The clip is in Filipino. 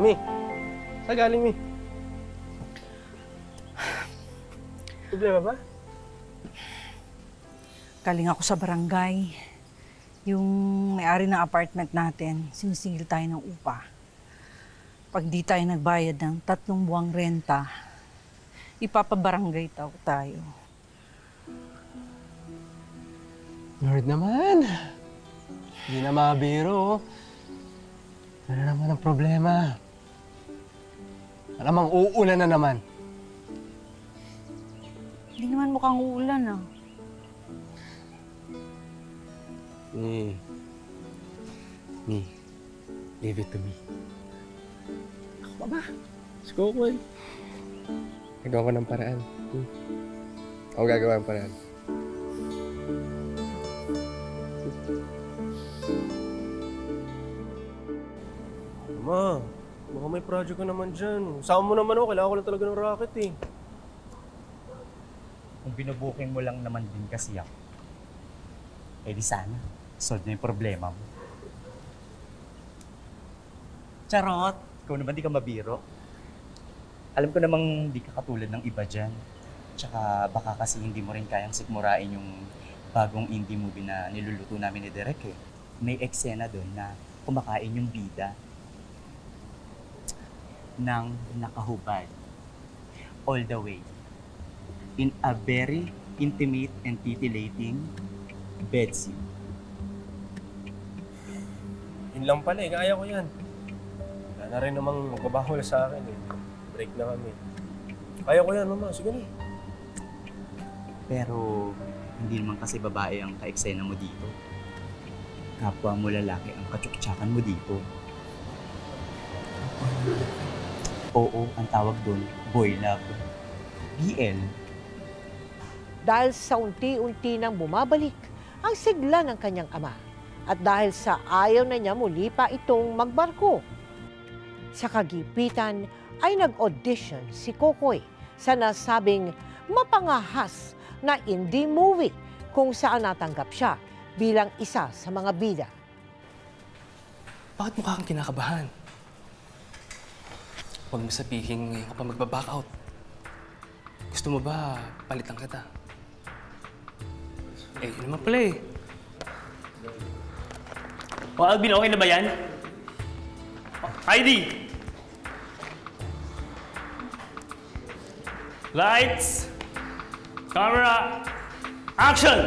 Mi, saan galing, Mi? Problema ba? Galing ako sa barangay. Yung may-ari ng apartment natin, sinisingil tayo ng upa. Pag di tayo nagbayad ng 3 buwang renta, ipapabarangay tayo. Lord naman. Hindi na mabiro. Ano naman ang problema? Alamang uulan na naman. Hindi naman mukhang uulan ah. Mi, leave it to me. Ako pa ba? Si Kokoy. Gagawa ko ng paraan. Ako gagawa ng paraan. Ma, baka may project ka naman dyan. Sama mo naman ako, kailangan ko lang talaga ng racket eh. Kung binubuking mo lang naman din kasi ako, eh di sana, solve na yung problema mo. Charot! Ikaw naman di ka mabiro. Alam ko namang di ka katulad ng iba dyan. Tsaka baka kasi hindi mo rin kayang sikmurain yung bagong indie movie na niluluto namin ni Derek eh. May eksena doon na kumakain yung bida ng nakahubad all the way in a very intimate and titillating bedsheet. Yun lang pala eh, kaya ko yan. Wala na rin namang magbabawal sa akin eh. Break na kami. Kaya ko yan, mama. Sige na. Pero hindi naman kasi babae ang ka-eksena mo dito. Kapwa mo lalaki ang katsuktsakan mo dito. Oo, ang tawag doon, boy love. BL. Dahil sa unti-unti nang bumabalik ang sigla ng kanyang ama at dahil sa ayaw na niya muli pa itong magbarko. Sa kagipitan ay nag-audition si Kokoy sa nasabing mapangahas na indie movie kung saan natanggap siya bilang isa sa mga bida. Bakit mukha kang kinakabahan? Huwag mo sabihin ngayon ka pa magbaback out. Gusto mo ba palitan kita? Eh, yun naman pala eh. O Alvin, okay na ba yan? Heidi! Lights! Camera! Action!